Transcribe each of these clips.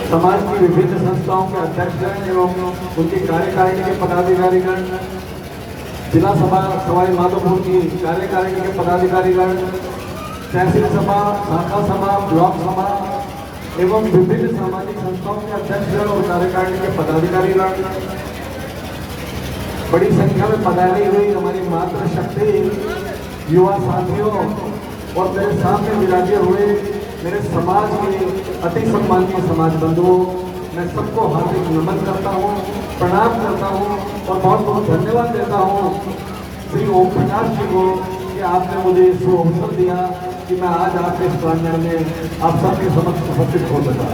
समाज की विभिन्न संस्थाओं के अध्यक्ष एवं उनकी कार्यकारिणी के पदाधिकारीगण, जिला सभा सवाई माधोपुर की कार्यकारिणी के पदाधिकारीगण, तहसील सभा, शाखा सभा, ब्लॉक सभा एवं विभिन्न सामाजिक संस्थाओं के अध्यक्षगण और कार्यकारिणी के पदाधिकारीगण, बड़ी संख्या में पधारी हुई हमारी मातृशक्ति युवा साथियों और मेरे सामने विराजे हुए मेरे समाज के अति सम्मानीय समाज बंधुओं, मैं सबको हार्दिक नमन करता हूँ, प्रणाम करता हूँ और बहुत बहुत धन्यवाद देता हूँ श्री ओम प्रकाश जी को कि आपने मुझे सु अवसर दिया कि मैं आज आपके इस प्रांगण में आप सबके समक्ष उपस्थित हो सका।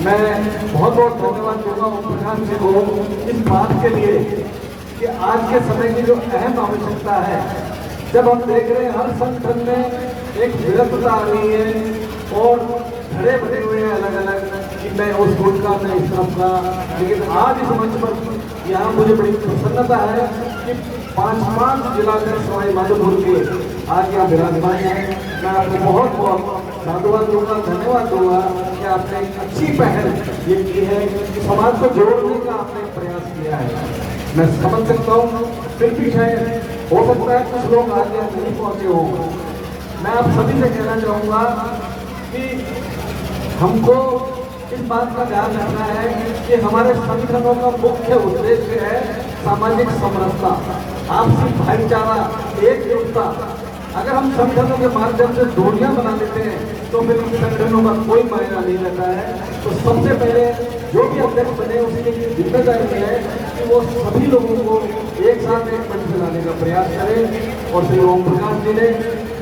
मैं बहुत बहुत धन्यवाद दूंगा ओम प्रकाश जी को इस बात के लिए कि आज के समय की जो अहम आवश्यकता है, जब हम देख रहे हैं हर संगठन में एक विरक्तता आ रही है और धड़े बने हुए हैं अलग अलग कि मैं उस गुट का, मैं इस तरफ का, लेकिन आज इस मंच पर यहाँ मुझे बड़ी प्रसन्नता है कि पांच जिलाध्यक्ष सवाई माधोपुर के आज यहाँ विराजमान हैं। मैं आपको बहुत बहुत साधुवाद दूंगा, धन्यवाद दूंगा कि आपने एक अच्छी पहल ये की है कि समाज को जोड़ने का आपने प्रयास किया है। मैं समझ सकता हूँ, फिर भी शायद हो सकता है कुछ लोग आज यहाँ नहीं पहुँचे हों। मैं आप सभी से कहना चाहूँगा कि हमको इस बात का ध्यान रखना है कि हमारे संगठनों का मुख्य उद्देश्य है सामाजिक समरसता, आपसी भाईचारा, एकजुटता। अगर हम संगठनों के माध्यम से दूरियां बना लेते हैं तो फिर उन संगठनों का कोई मायना नहीं रहता है। तो सबसे पहले जो भी अध्यक्ष बने उसकी जिम्मेदारी है कि वो सभी लोगों को एक साथ एक मंच में लाने का प्रयास करें। और श्री ओम प्रकाश जी ने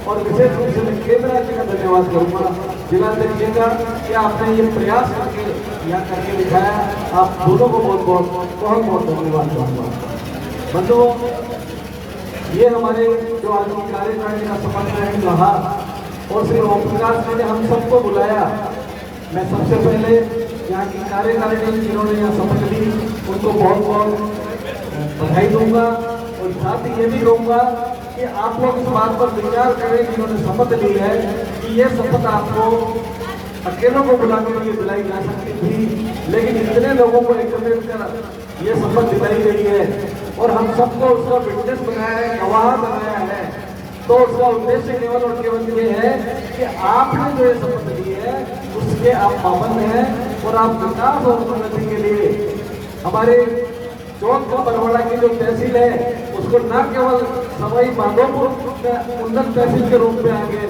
और विशेष रूप से मैं केंद्र जी का धन्यवाद करूँगा, जिलाध्यक्ष जी का, कि आपने ये प्रयास करके यहाँ करके दिखाया। आप दोनों को बहुत बहुत धन्यवाद करूँगा। बंधुओं, ये हमारे जो आज की कार्यकारिणी का समन्वय रहा और श्री ओम प्रकाश जी ने हम सबको बुलाया। मैं सबसे पहले यहाँ की कार्यकारिणी जिन्होंने यहाँ शपथ ली उनको बहुत बहुत बधाई दूंगा और साथ ही ये भी कहूँगा कि आप लोग इस बात पर विचार करें जिन्होंने शपथ ली है कि ये शपथ आपको अकेलों को बुलाने के लिए दिलाई जा सकती थी, लेकिन इतने लोगों को एकत्रित कर ये शपथ दिलाई गई है और हम सबको उसका विटनेस बनाया है, गवाह बनाया है। तो उसका उद्देश्य केवल और केवल ये है कि आपने जो ये शपथ ली है उसके आप पाबंद हैं और आप विकास और उन्नति के लिए हमारे चौथ का बरवाड़ा की जो तहसील है उसको न केवल सवाई माधोपुर उन्नत तहसील के रूप में आगे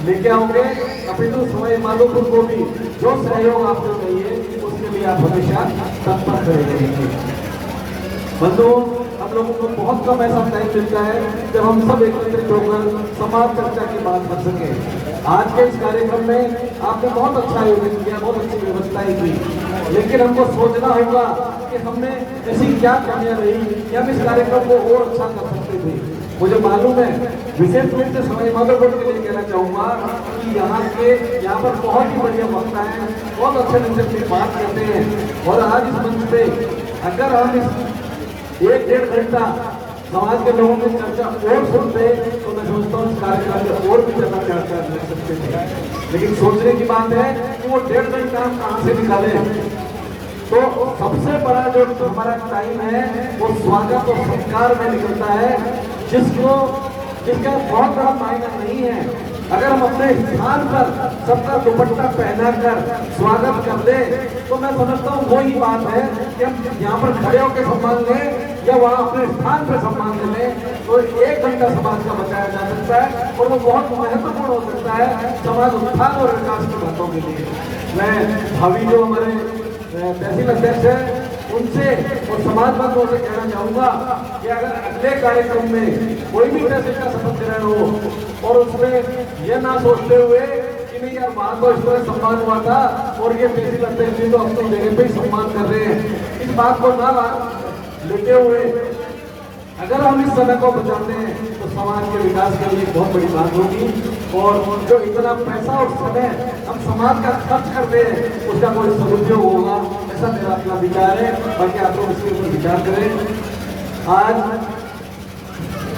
लेके आओगे, अपितु सवाई माधोपुर को भी जो सहयोग आपको चाहिए उसके लिए आप हमेशा तत्पर खड़े रहेंगे। बंधुओं, हम लोगों को बहुत कम ऐसा टाइम मिलता है जब हम सब एकत्रित होकर समाज चर्चा की बात कर सके। आज के इस कार्यक्रम में आपने बहुत अच्छा आयोजन किया, बहुत अच्छी व्यवस्थाएं की, लेकिन हमको सोचना होगा कि हमने ऐसी क्या कमियां रही कि हम इस कार्यक्रम को और अच्छा कर सकते थे। मुझे मालूम है, विशेष रूप से सवाई माधोपुर के लिए कहना चाहूँगा कि यहाँ पर बहुत ही बढ़िया वक्ता है, बहुत अच्छे ढंग से अपनी बात करते हैं और आज इस मंच पे अगर हम इस 1-1.5 घंटा समाज के लोगों की चर्चा और सुनते तो मैं समझता हूँ इस कार्यक्रम में और भी ज्यादा चर्चा कर सकते थे। लेकिन सोचने की बात है कि वो 1.5 घंटा हम कहाँ से निकाले। तो सबसे बड़ा जो हमारा टाइम है वो स्वागत और सत्कार में निकलता है, जिसका बहुत बड़ा मायना नहीं है। अगर हम अपने स्थान पर सबका दुपट्टा पहनाकर स्वागत कर दे तो मैं समझता हूँ वही बात है कि हम यहाँ पर खड़े होकर सम्मान लें या वहाँ अपने स्थान पर सम्मान लें तो 1 घंटा समाज का बचाया जा सकता है और वो बहुत महत्वपूर्ण हो सकता है समाज उत्थान और विकास की बातों के लिए। मैं भावी जो हमारे तहसील अध्यक्ष है उनसे और समाज बंधुओं से कहना चाहूँगा कि अगर अगले कार्यक्रम में कोई भी तहसील का शपथ ग्रहण हो और उसमें यह ना सोचते हुए कि नहीं यार वहाँ तो इस तरह सम्मान हुआ था और ये तहसील अध्यक्ष जी तो अपनी जगह पे ही सम्मान कर रहे हैं, इस बात को ना लेते हुए अगर हम इस समय को बचाते हैं तो समाज के विकास के लिए बहुत बड़ी बात होगी। और जो इतना पैसा और समय हम समाज का खर्च करते हैं उसका कोई सदुपयोग होगा, ऐसा मेरा अपना विचार है। बाकी आप लोग इसके ऊपर विचार करें। आज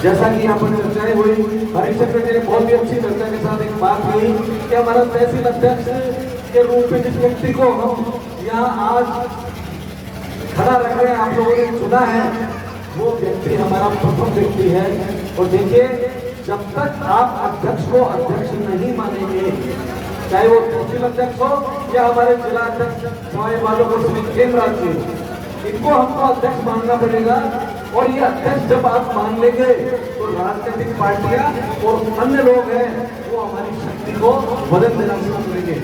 जैसा कि यहाँ पर चर्चाएं हुई, हरीश चक्र जी ने बहुत ही अच्छी चर्चा के साथ एक बात हुई कि हमारा तहसील अध्यक्ष के रूप में जिस व्यक्ति को हम यहाँ आज खड़ा रख रहे हैं, आप लोगों ने चुना है, वो व्यक्ति हमारा प्रथम व्यक्ति है। और देखिए, जब तक आप अध्यक्ष को अध्यक्ष नहीं मानेंगे, चाहे वो तहसील अध्यक्ष हो या हमारे जिला अध्यक्ष सवाई माधोपुर श्री खेमराज जी, इनको हमको अध्यक्ष मानना पड़ेगा। और ये अध्यक्ष जब आप मान लेंगे तो राजनीतिक पार्टियां और अन्य लोग हैं वो हमारी शक्ति को बदल देना शुरू करेंगे।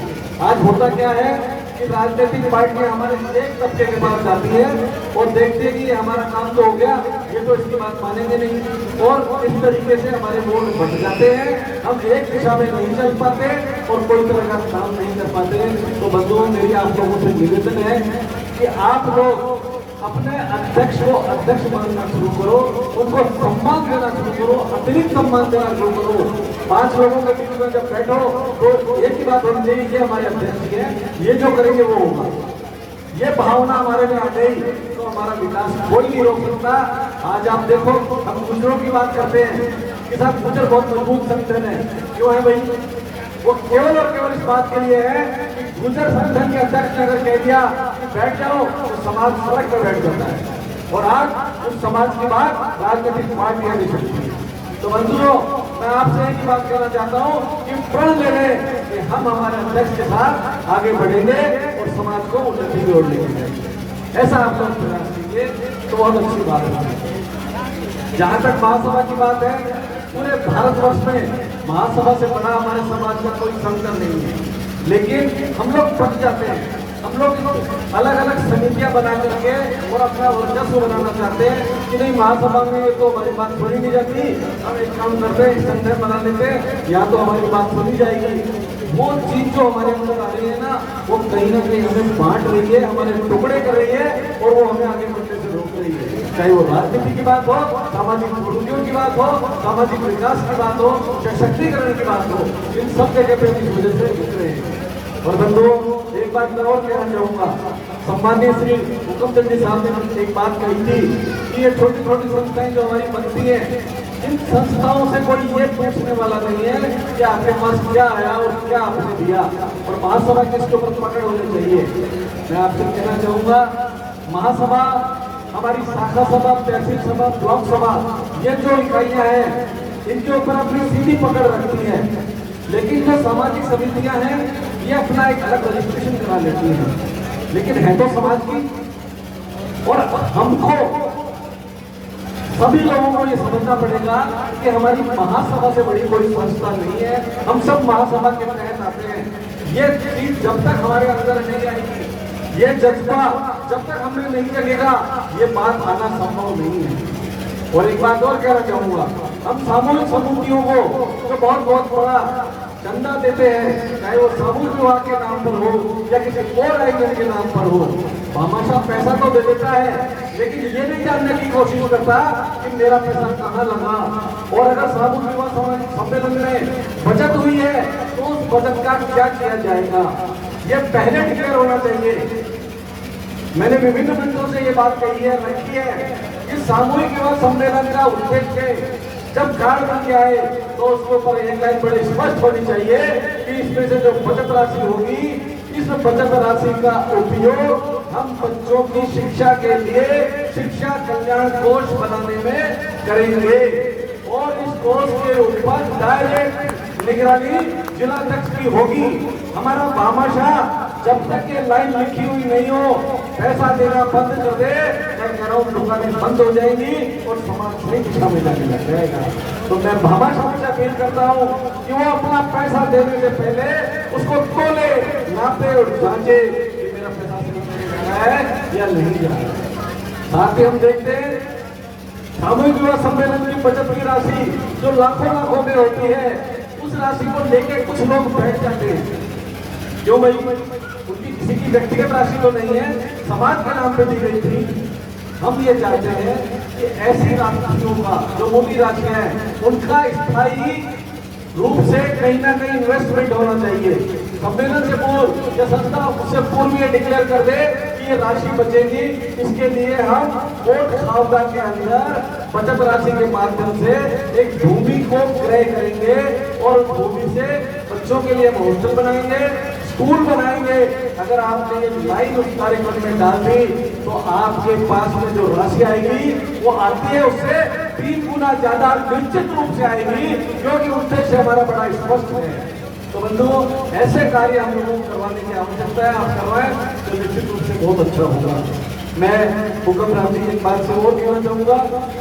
आज होता क्या है कि राजनीतिक पार्टियां हमारे एक तबके के पास जाती है और देखते हैं कि हमारा काम तो हो गया, ये तो इसकी बात मानेंगे नहीं, और इस तरीके से हमारे वोट बढ़ जाते हैं। हम एक दिशा में नहीं चल पाते और कोई तरह का काम नहीं कर पाते। तो बंधुओं, मेरी आप लोगों से निवेदन है कि आप लोग अपने अध्यक्ष को अध्यक्ष मानना शुरू करो, उनको सम्मान देना शुरू करो, अतिरिक्त सम्मान देना शुरू करो। 5 लोगों के बीच में जब बैठो तो एक ही बात होनी चाहिए कि हमारे अध्यक्ष हैं, ये जो करेंगे वो होगा। ये भावना हमारे में आ गई तो हमारा विकास कोई नहीं रोक सकता। आज आप देखो, हम गुजरों की बात करते हैं कि साहब गुजर बहुत मजबूत संगठन है। क्यों है भाई? वो केवल और केवल इस बात के लिए है कि गुजर संगठन के अध्यक्ष ने अगर कह दिया कि बैठ जाओ तो समाज सड़क पर बैठ जाता है, और आज उस समाज की बात राजनीतिक पार्टियां नहीं सकती। तो बंधुओं, मैं आपसे एक ही बात कहना चाहता हूँ कि प्रण ले लें कि हम हमारे अध्यक्ष के साथ आगे बढ़ेंगे और समाज को उन्नति की ओर लेके जाएंगे। ऐसा आप लोग प्रयास कीजिए तो बहुत अच्छी बात है। जहां तक महासभा की बात है, पूरे भारतवर्ष में महासभा से बड़ा हमारे समाज का कोई संगठन नहीं है, लेकिन हम लोग फंस जाते हैं। हम लोग अलग अलग समितियां बना करके और अपना वर्चस्व बनाना चाहते हैं कि नहीं, महासभा में तो हमारी बात सुनी नहीं जाती, हम एक काम करते हैं, संगठन बना लेते हैं, या तो हमारी बात सुनी जाएगी। वो चीज जो हमारे अंदर आ रही है ना, वो कहीं ना कहीं हमें बांट रही है, हमारे टुकड़े कर रही है, और वो हमें आगे बढ़ने से रोक रही है। चाहे वो राजनीति की बात हो, सामाजिक कुरीतियों की बात हो, सामाजिक विकास की बात हो, सशक्तिकरण की बात हो, इन सब जगह पे इस वजह से रुक रहे हैं। और बंधुओं, एक बात मैं और कहना चाहूंगा, सम्माननीय श्री हुकुमचंद जी साहब ने एक बात कही थी कि ये छोटी छोटी संस्थाएं जो हमारी बनती हैं, इन संस्थाओं से कोई ये पूछने वाला नहीं है कि आपके पास क्या आया और क्या आपने दिया, और महासभा के इसके ऊपर पकड़ होनी चाहिए। मैं आपसे कहना चाहूंगा, महासभा, हमारी शाखा सभा, तहसील सभा, ब्लॉक सभा, ये जो इकाइयां हैं, इनके ऊपर अपनी सीधी पकड़ रखती है, लेकिन जो सामाजिक समितियां हैं ये अपना एक अलग रजिस्ट्रेशन करा लेती हैं, लेकिन है तो समाज की। और हमको सभी लोगों को ये समझना पड़ेगा कि हमारी महासभा से बड़ी कोई संस्था नहीं है, हम सब महासभा के तहत आते हैं। ये चीज जब तक हमारे अंदर नहीं आएगी, ये जज्बा जब तक हमें नहीं जगेगा, ये बात आना संभव नहीं है। और एक बात और कहना चाहूंगा, हम सामूहिक समितियों को जो बहुत बड़ा चंदा देते हैं, चाहे वो सामूहिक विवाह के नाम पर हो या किसी और आयोजन के नाम पर हो, भामाशाह पैसा तो दे देता है, लेकिन ये नहीं जानने की कोशिश करता कि मेरा पैसा कहाँ लगा। और अगर सामूहिक विवाह सम्मेलन में बचत हुई है तो उस बचत का क्या किया जाएगा, ये पहले डिक्लेयर होना चाहिए। मैंने विभिन्न मंचों से ये बात कही है, रखी है कि सामूहिक विवाह सम्मेलन का उद्देश्य जब कार्ड बन के आए तो उसके ऊपर एक लाइन बड़ी स्पष्ट होनी चाहिए कि इसमें से जो बचत राशि होगी, इस बचत राशि का उपयोग हम बच्चों की शिक्षा के लिए शिक्षा कल्याण कोष बनाने में करेंगे, और इस कोष के ऊपर डायरेक्ट निगरानी जिला अध्यक्ष की होगी। हमारा भामाशाह जब तक ये लाइन लिखी हुई नहीं हो, पैसा देना बंद कर दे, मैं कह रहा हूँ दुकानें बंद हो जाएंगी और समाज सही दिशा में जाने लग जाएगा। तो मैं भामाशाह से अपील करता हूँ कि वो अपना पैसा देने से पहले उसको तोले, नापे और जांचे कि मेरा पैसा सही जा रहा है या नहीं जा रहा। साथ ही हम देखते हैं सामूहिक विवाह सम्मेलन की बचत की राशि जो लाखों में होती है, उस राशि को लेके कुछ लोग बैठ जाते हैं। क्यों भाई? उनकी किसी की व्यक्तिगत राशि तो नहीं है, समाज के नाम पे दी गई थी। हम ये चाहते हैं कि ऐसी राशियों का जो मोटी राशियां हैं, उनका स्थायी रूप से कहीं ना कहीं इन्वेस्टमेंट होना चाहिए। सम्मेलन से पूर्व या संस्था उससे पूर्व ये डिक्लेयर कर दे कि ये राशि बचेगी, इसके लिए हम कोर्ट खावदा के अंदर बचत राशि के माध्यम से एक भूमि को क्रय करेंगे और भूमि से बच्चों के लिए हॉस्टल बनाएंगे, स्कूल बनाएंगे। अगर आपने ये लाइन उस कार्यक्रम में डाल दी तो आपके पास में जो राशि आएगी वो आती है उससे 3 गुना ज्यादा निश्चित रूप से आएगी, क्योंकि उद्देश्य हमारा बड़ा स्पष्ट है। तो बंधुओं, ऐसे कार्य हम लोगों को करवाने की आवश्यकता है। आप करवाएं तो निश्चित रूप से बहुत अच्छा होगा। मैं हुक्म राम जी एक बात से और कहना चाहूंगा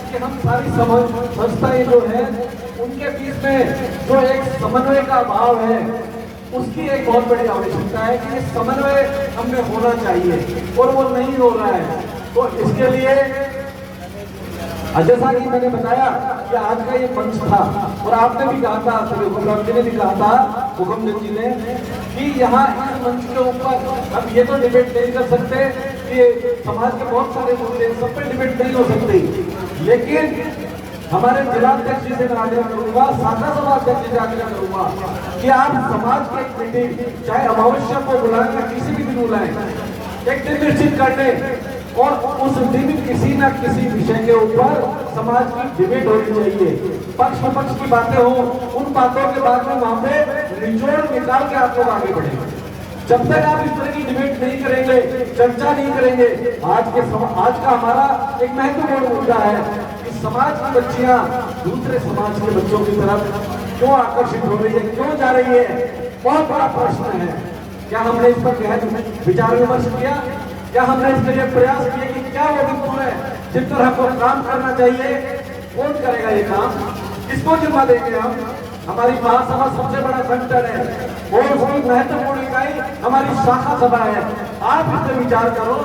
कि हम सारी संस्थाएं जो है उनके बीच में जो एक समन्वय का अभाव है, उसकी एक बहुत बड़ी आवश्यकता है कि समन्वय हमें होना चाहिए और वो नहीं हो रहा है। तो इसके लिए जैसा कि मैंने बताया कि आज का ये मंच था और आपने भी कहा था, हुक्मराम जी ने भी कहा था, हुक्मदेव जी ने, कि यहाँ इस मंच के ऊपर अब ये तो डिबेट नहीं कर सकते कि समाज के बहुत सारे मुद्दे सब पे डिबेट नहीं हो सकती, लेकिन हमारे जिलाध्यक्ष जी से मैं आग्रह करूंगा, शाखा सभा अध्यक्ष से आग्रह करूंगा कि आप समाज की एक मीटिंग, चाहे अमावस्या को बुलाएं या किसी भी दिन बुलाएं, एक दिन निश्चित कर लें और उस दिन किसी न किसी विषय के ऊपर समाज की डिबेट होनी चाहिए। पक्ष विपक्ष की बातें हो, उन बातों के बाद में वहां पे निचोड़ निकाल के आप लोग आगे बढ़ेंगे। जब तक आप इस तरह की डिबेट नहीं करेंगे, चर्चा नहीं करेंगे, आज का हमारा एक महत्वपूर्ण मुद्दा है कि समाज की बच्चियां दूसरे समाज के बच्चों की तरफ क्यों आकर्षित हो रही है, क्यों जा रही है, बहुत बड़ा प्रश्न है। क्या हमने इस पर गहन विचार विमर्श किया? क्या हमने इसके लिए प्रयास किए कि क्या वो बिंदु है जिस तरह हमको काम करना चाहिए? कौन करेगा ये काम? किसको जिम्मा देंगे हम? हमारी महासभा सबसे बड़ा संगठन है और उसकी महत्वपूर्ण इकाई हमारी शाखा सभा है। आप इस पर विचार करो,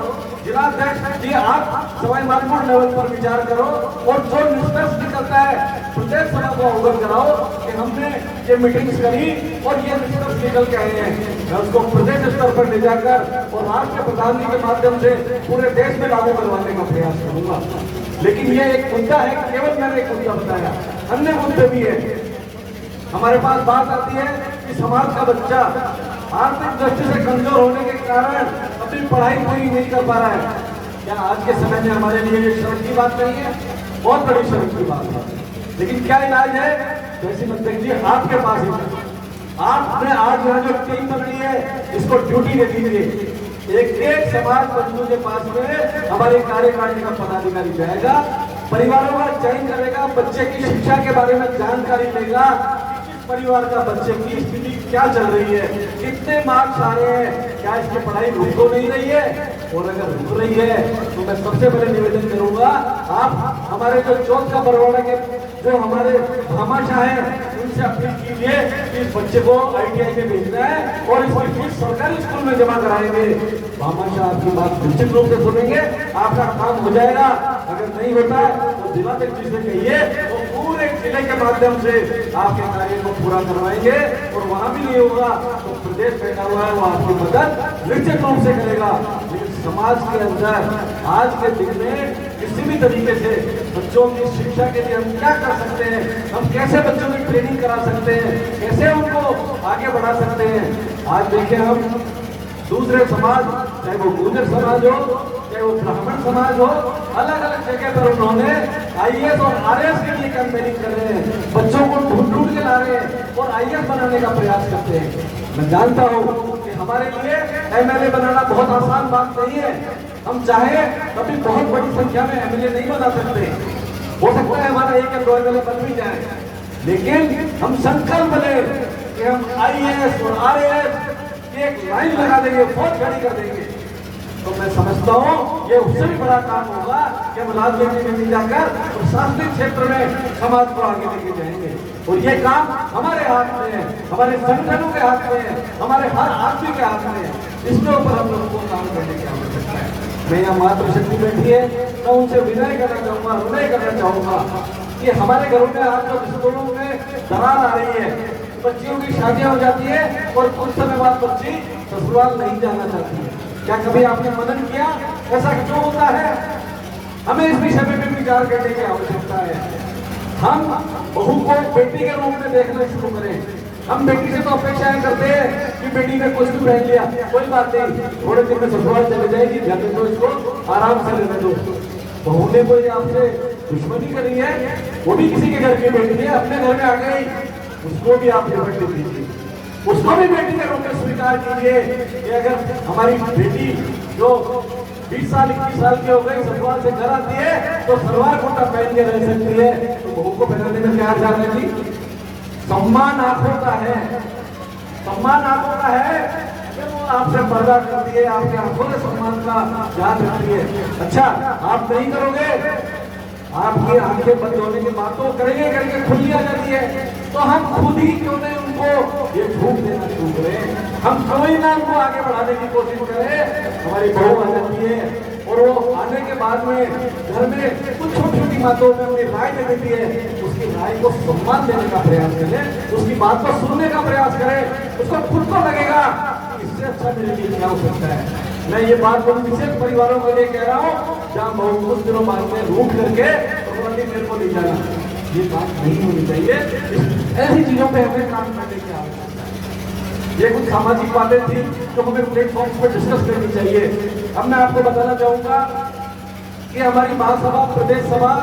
जिलाध्यक्ष जी आप सवाई मानपुर लेवल पर विचार करो और जो निष्कर्ष निकलता है प्रदेश सभा को अवगत कराओ कि हमने ये मीटिंग्स करी और ये निष्कर्ष निकल के आए हैं। मैं उसको प्रदेश स्तर पर ले जाकर और राष्ट्र प्रधान जी के माध्यम से पूरे देश में लागू करवाने का प्रयास करूंगा। लेकिन ये एक मुद्दा है, केवल मैंने एक मुद्दा बताया, अन्य मुद्दे भी है। हमारे पास बात आती है कि समाज का बच्चा आर्थिक दृष्टि से कमजोर होने के कारण अपनी पढ़ाई पूरी नहीं कर पा रहा है। क्या आज के समय में हमारे लिए ये शर्म की बात नहीं है? बहुत बड़ी शर्म की बात है। लेकिन क्या इलाज है? जैसी मंत्री जी आपके पास ही, आपने आज यहाँ जो टीम पकड़ी है इसको ड्यूटी दे दीजिए। एक समाज बंधु के पास में हमारे कार्यकारिणी का पदाधिकारी जाएगा, परिवारों का चयन करेगा, बच्चे की शिक्षा के बारे में जानकारी लेगा, परिवार का बच्चे की स्थिति क्या चल रही है, कितने मार्क्स आ रहे हैं, क्या इसकी पढ़ाई रुक तो नहीं रही है, और अगर रुक रही है तो मैं सबसे पहले निवेदन करूंगा आप हमारे जो चौथ का बरवाड़ा के जो हमारे भामाशाह हैं उनसे अपील कीजिए कि इस बच्चे को ITI में भेजना है और इसकी फीस सरकारी स्कूल में जमा कराएंगे। भामाशाह आपकी बात निश्चित रूप से सुनेंगे, आपका काम हो जाएगा। अगर नहीं होता तो जिलाध्यक्ष जी से कहिए तो पूरे जिले के माध्यम से आपके कार्य को पूरा करवाएंगे और वहां भी नहीं होगा तो प्रदेश बैठा हुआ है वो आपकी मदद निश्चित रूप से करेगा। लेकिन समाज के अंदर आज के दिन में किसी भी तरीके से बच्चों की शिक्षा के लिए हम क्या कर सकते हैं, हम कैसे बच्चों की ट्रेनिंग करा सकते हैं, कैसे उनको आगे बढ़ा सकते हैं। आज देखें हम दूसरे समाज, चाहे वो गुर्जर समाज हो, चाहे वो ब्राह्मण समाज हो, अलग अलग जगह पर उन्होंने IAS और RAS के लिए कैंपेनिंग कर रहे हैं, बच्चों को ढूंढ ढूंढ के ला रहे हैं और IAS बनाने का प्रयास करते हैं। मैं जानता हूँ कि हमारे लिए MLA बनाना बहुत आसान बात नहीं है। हम चाहे कभी बहुत बड़ी संख्या में MLA नहीं बना सकते, हो सकता है हमारा 1 या 2 MLA बन भी जाए, लेकिन हम संकल्प लें कि हम IAS और RAS एक लाइन लगा देंगे, फौज खड़ी कर देंगे। तो मैं समझता हूँ ये उससे भी बड़ा काम होगा कि हम राजनीति में जाकर प्रशासनिक क्षेत्र में समाज को आगे लेके जाएंगे और ये काम हमारे हाथ में है, हमारे संगठनों के हाथ में है, हमारे हर आदमी के हाथ में है। इसके ऊपर हम लोगों को काम करने की आवश्यकता है। मैं यहाँ मातृशक्ति बैठी है, मैं उनसे विनय करना चाहूंगा, हृदय करना चाहूंगा कि हमारे घरों में आज जो स्कूलों में दरार आ रही है, बच्चियों की शादियां हो जाती है और कुछ समय बाद बच्ची ससुराल नहीं जाना चाहती है। क्या कभी आपने मनन किया ऐसा क्यों होता है? हमें इस विषय में भी विचार करने की आवश्यकता है। हम बहू को बेटी के रूप में देखना शुरू करें। हम बेटी से तो अपेक्षाएं करते हैं कि बेटी ने कुछ भी पहन लिया, कोई बात नहीं, थोड़े दिन में ससुराल चले जाएगी, घर में तो इसको आराम से रहने दो। बहू ने कोई आपसे दुश्मनी करी है, वो भी किसी के घर की बेटी है, अपने घर में आ गई, उसको भी आप लिबर्टी दीजिए। उसको भी बेटी के रूप में स्वीकार कीजिए कि अगर हमारी बेटी जो 20 साल 21 साल की हो गई सलवार से घर आती है तो सलवार कुर्ता पहन के रह सकती है, तो बहू को पहनाने में क्या जा रहे जी? सम्मान आंखों का है, सम्मान आंखों का है कि वो आपसे पर्दा करती है, आपके आंखों के सम्मान का ध्यान रखती है। अच्छा, आप नहीं करोगे, आपकी आंखें बंद होने की बातों करेंगे करके खुली आ जाती है, तो हम खुद ही क्यों नहीं उनको ये झूठ देना शुरू करें, हम कोई ना उनको आगे बढ़ाने की कोशिश करें। हमारी बहू आ जाती है और वो आने के बाद में घर में कुछ छोटी छोटी बातों में अपनी राय दे देती है, उसकी राय को सम्मान देने का प्रयास करें, उसकी बात को सुनने का प्रयास करें। उसको खुद को लगेगा इससे अच्छा मेरे लिए क्या हो सकता है। मैं ये बात उन विशेष परिवारों के लिए कह रहा हूँ जहाँ बहुत कुछ दिनों बाद में रूठ करके मेरे को ले जाना, ये बात नहीं होनी चाहिए। ऐसी चीजों पे हमें काम करने की आवश्यकता है। ये कुछ सामाजिक बातें थी जो हमें प्लेटफॉर्म पर डिस्कस करनी चाहिए। अब मैं आपको बताना चाहूंगा कि हमारी महासभा, प्रदेश सभा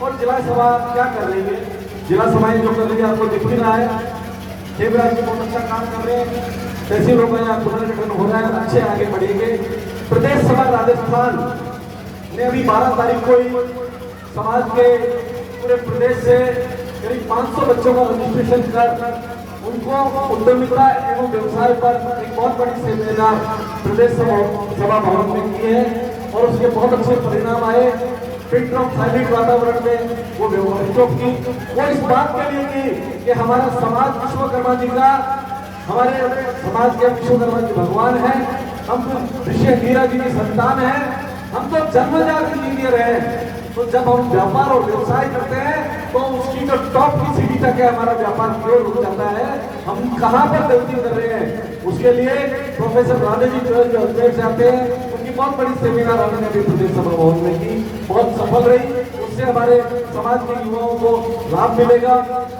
और जिला सभा क्या कर रही है। जिला सभाएं जो कर रही है आपको दिख ही रहा है, देवराज जी बहुत अच्छा काम कर रहे हैं, तहसीलों का पुनर्गठन हो रहा है, अच्छे आगे बढ़ेंगे। प्रदेश सभा राजस्थान ने अभी 12 तारीख को ही समाज के पूरे प्रदेश से करीब 500 बच्चों का रजिस्ट्रेशन कर उनको उद्यमिता एवं व्यवसाय पर एक बहुत बड़ी सेमिनार प्रदेश सभा भवन में की है और उसके बहुत अच्छे परिणाम आए। फिट और साइलेंट वातावरण में वो बच्चों की वो इस बात के लिए की कि हमारा समाज विश्वकर्मा जी का, हमारे समाज के विश्वकर्मा जी भगवान है, हम ऋषि मीरा जी की संतान है, हम तो जन्मजात इंजीनियर हैं। तो जब हम व्यापार और व्यवसाय करते हैं तो उसकी जो टॉप की सीढ़ी तक है हमारा व्यापार क्यों रुक जाता है, हम कहाँ पर गलती कर रहे हैं। उसके लिए प्रोफेसर राधे जी जो अध्यक्ष आते हैं उनकी बहुत बड़ी सेमिनार हमने अभी प्रदेश सभा भवन में की, बहुत सफल रही। उससे हमारे समाज के युवाओं को लाभ मिलेगा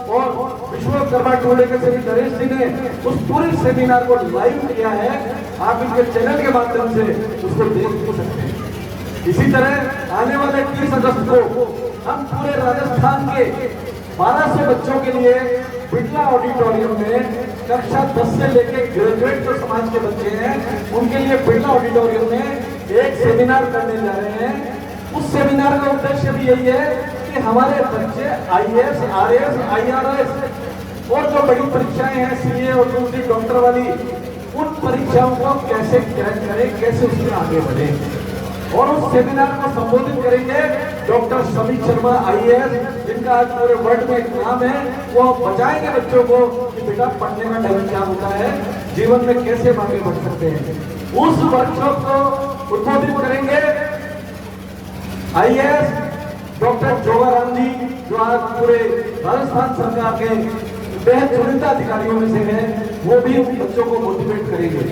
और विश्वकर्मा टोले के सभी नरेश जी ने उस पूरे सेमिनार को लाइव किया है, आप इनके चैनल के माध्यम से उसको देख सकते हैं। इसी तरह आने वाले 30 अगस्त को हम पूरे राजस्थान के 1200 बच्चों के लिए बिरला ऑडिटोरियम में कक्षा 10 से लेकर ग्रेजुएट जो समाज के बच्चे हैं उनके लिए बिरला ऑडिटोरियम में एक सेमिनार करने जा रहे हैं। उस सेमिनार का उद्देश्य भी यही है कि हमारे बच्चे IAS, RAS, IRS और जो बड़ी परीक्षाएं हैं CA और दूसरी डॉक्टर वाली, उन परीक्षाओं को कैसे क्रैक करें, कैसे उसमें आगे बढ़े। और उस सेमिनार को संबोधित करेंगे डॉक्टर समीक शर्मा IAS, जिनका आज पूरे वर्ल्ड में एक नाम है। वो बताएंगे बच्चों को कि बेटा पढ़ने का ढंग क्या होता है, जीवन में कैसे आगे बढ़ सकते हैं। उस वर्कशॉप को उद्बोधित करेंगे IAS डॉक्टर जोगाराम जी, जो आज पूरे राजस्थान सरकार के बेहद चुनिंदा अधिकारियों में से हैं, वो भी उन बच्चों को मोटिवेट करेंगे।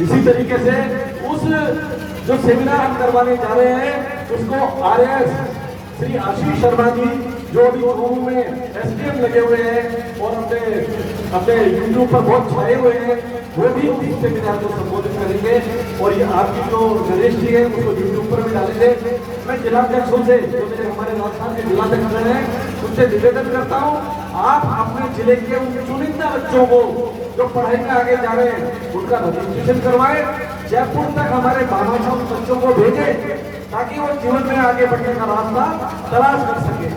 इसी तरीके से उस जो सेमिनार हम करवाने जा रहे हैं उसको RAS श्री आशीष शर्मा जी, जो अभी चूरू में SDM लगे हुए हैं और अपने यूट्यूब पर बहुत छाए हुए हैं, वो भी इस सेमिनार को संबोधित करेंगे। और ये आपकी जो नरेश जी है उसको यूट्यूब पर भी डालेंगे। मैं जिलाध्यक्षों से, जो मेरे हमारे राजस्थान के जिलाध्यक्ष हैं, उनसे निवेदन करता हूँ, आप अपने जिले के उन चुनिंदा बच्चों को जो पढ़ाई में आगे जा रहे हैं उनका रजिस्ट्रेशन करवाएं, जयपुर तक हमारे भामाशाह बच्चों को भेजें ताकि वो जीवन में आगे बढ़ने का रास्ता तलाश कर सके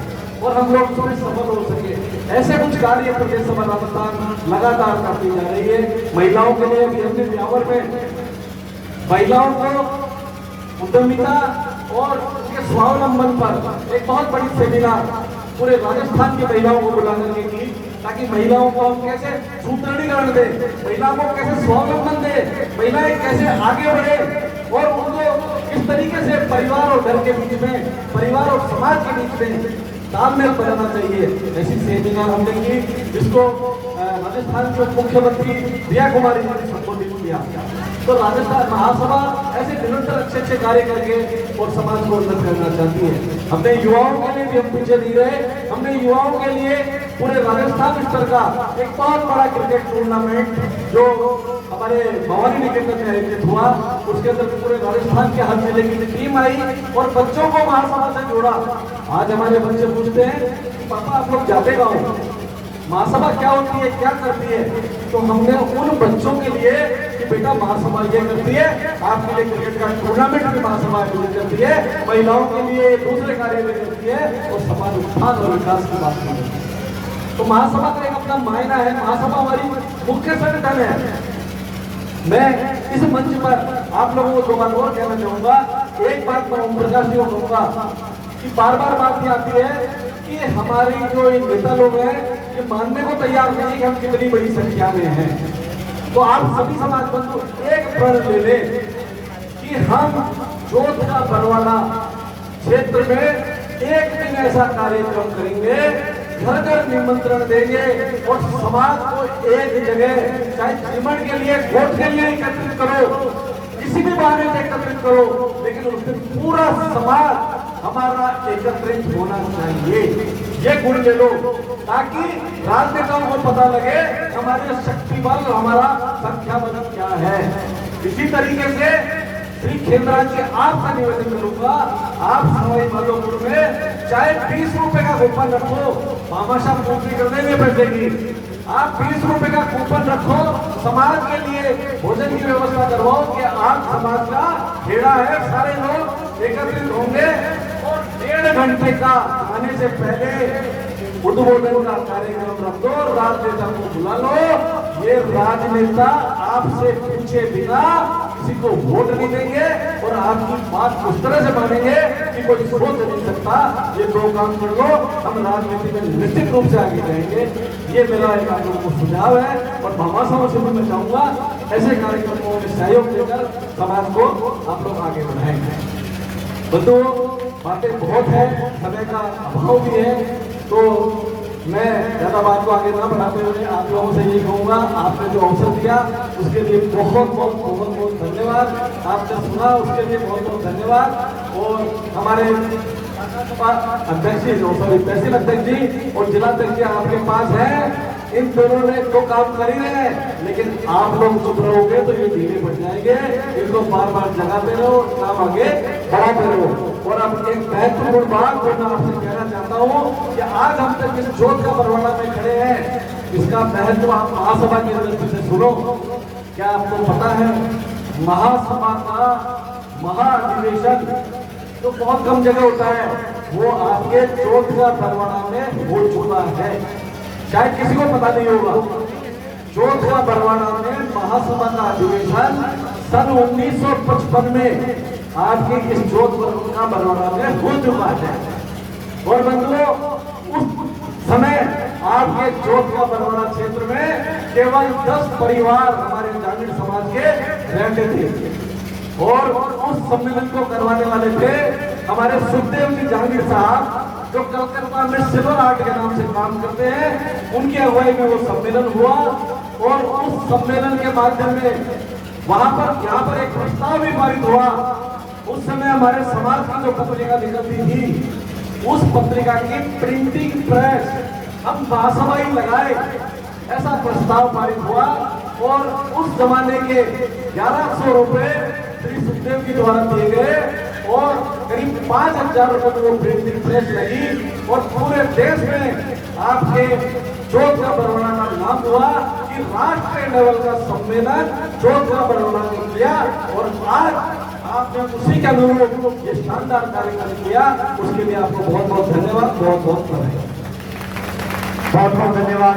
और हम लोग उसमें सफल हो सके। ऐसे कुछ कार्य प्रदेश सभा राजस्थान लगातार करती जा रही है। महिलाओं के लिए भी हमने ब्यावर में महिलाओं को उद्यमिता और उनके स्वावलंबन पर एक बहुत बड़ी सेमिनार पूरे राजस्थान की महिलाओं को बुलाने की, ताकि महिलाओं को हम कैसे सुदृढ़ीकरण दे, महिलाओं को कैसे स्वावलंबन दे, महिलाएं कैसे आगे बढ़े और उनको किस तरीके से परिवार और घर के बीच में, परिवार और समाज के बीच में तालमेल बनाना चाहिए। ऐसी सेमिनार हमने की जिसको राजस्थान के मुख्यमंत्री दिया कुमारी जी ने संबोधित किया। तो राजस्थान महासभा ऐसे निरंतर अच्छे अच्छे कार्य करके और समाज को उन्नत करना चाहती है। हमने युवाओं के लिए भी हम पीछे नहीं रहे, हमने युवाओं के लिए पूरे राजस्थान स्तर का एक बहुत बड़ा क्रिकेट टूर्नामेंट जो हमारे भवानी निकेतन में आयोजित हुआ, उसके अंदर पूरे राजस्थान के हर जिले की टीम आई और बच्चों को महासभा से जोड़ा। आज हमारे बच्चे पूछते हैं कि पापा आप लोग जाते गाँव, महासभा क्या होती है, क्या करती है, तो हमने उन बच्चों के लिए कि बेटा महासभा ये करती है, आपके लिए क्रिकेट का टूर्नामेंट भी महासभा आयोजित करती है, महिलाओं के लिए दूसरे कार्य भी करती है और समाज उत्थान और विकास की बात करती है। तो महासभा का एक अपना मायना है। महासभा हमारी मुख्य संगठन है। मैं इस मंच पर आप लोगों को दो बात और कहना चाहूंगा। एक बात मैं ओम प्रकाश जी को कहूंगा कि बार बार बात ये आती है कि हमारी जो नेता लोग हैं ये मानने को तैयार नहीं है कि हम कितनी बड़ी संख्या में हैं। तो आप सभी समाज बंधु एक प्रण ले लें कि हम जोत का बरवाला क्षेत्र में एक दिन ऐसा कार्यक्रम करेंगे, घर घर निमंत्रण देंगे और समाज को एक जगह, चाहे चिमण के लिए, वोट के लिए एकत्रित करो, किसी भी बहाने से एकत्रित करो, लेकिन उसमें पूरा समाज हमारा एकत्रित होना चाहिए। ये गुण ले लो ताकि राजनेताओं को पता लगे हमारे शक्ति बल, हमारा संख्या बल क्या है। इसी तरीके से श्री खेमराज जी आपसे निवेदन करूंगा, आप सवाई माधोपुर में चाहे 20 रुपए का कूपन रखो, भामाशाह पूर्ति कर देंगे पैसे की, आप 20 रुपए का कूपन रखो, समाज के लिए भोजन की व्यवस्था करवाओ कि आप समाज का खेड़ा है, सारे लोग एकत्रित होंगे और 1.5 घंटे का आने से पहले उद्बोधन का कार्यक्रम रख दो, राजनेता को बुला लो। ये राजनेता आपसे पूछे बिना किसी को वोट नहीं देंगे और आपकी बात उस तरह से मानेंगे कि कोई सोच नहीं सकता। ये दो काम कर लो, हम राजनीति में निश्चित रूप से आगे जाएंगे। ये मेरा एक आप लोगों को सुझाव है और भामाशाहों से भी मैं चाहूंगा ऐसे कार्यक्रमों में सहयोग देकर समाज को आप लोग आगे बढ़ाएंगे। बंधुओं, बातें बहुत है, समय का अभाव भी है, तो मैं ज्यादा बात को आगे ना बढ़ाते हुए आप लोगों से ये कहूंगा, आपने जो अवसर दिया उसके लिए बहुत बहुत धन्यवाद। आपने सुना उसके लिए बहुत बहुत धन्यवाद। और हमारे अध्यक्ष जी, तहसील अध्यक्ष जी और जिला अध्यक्ष आपके पास है, इन दोनों ने तो काम कर ही रहे हैं, लेकिन आप लोग चुप रहोगे तो ये ढीले पड़ जाएंगे। इनको बार बार जगाते रहो, काम आगे बढ़ाते रहो। और अब एक महत्वपूर्ण बात जो मैं आपसे कहना चाहता हूँ कि आज हम तक इस जोत का बरवाला में खड़े हैं, इसका महत्व आप महासभा के दृष्टि से सुनो। क्या आपको पता है महासभा का महाधिवेशन तो बहुत कम जगह होता है, वो आपके जोत का बरवाला में हो चुका है। शायद किसी को पता नहीं होगा, जोत का बरवाला में महासभा का अधिवेशन सन 1955 में आपकी इस जोत का बरवाला में हो चुका है। और बंधुओं, उस समय आपके जोत का बरवाला क्षेत्र में केवल 10 परिवार हमारे जांगीड़ समाज के रहते थे और उस सम्मेलन को करवाने वाले थे हमारे सुखदेव जी जहांगीर साहब, जो कलकत्ता में सिल्वर आर्ट के नाम से काम करते हैं। उनकी अगुवाई में वो सम्मेलन हुआ और उस सम्मेलन के माध्यम में वहां पर यहाँ पर एक प्रस्ताव भी पारित हुआ। उस समय हमारे समाज की जो पत्रिका निकलती थी, उस पत्रिका की प्रिंटिंग प्रेस हम महासभा ही लगाए, ऐसा प्रस्ताव पारित हुआ। और उस जमाने के 1100 रुपए श्री सुखदेव जी द्वारा दिए गए और करीब 5000 रुपए में वो प्रिंटिंग प्रेस लगी और पूरे देश में आपके जोत का बरवाला का नाम हुआ कि राष्ट्रीय लेवल का सम्मेलन जोत का बरवाला ने किया। और आज आपने उसी के अनुरूप ये शानदार कार्यक्रम किया, उसके लिए आपको बहुत बहुत धन्यवाद, बहुत बहुत धन्यवाद।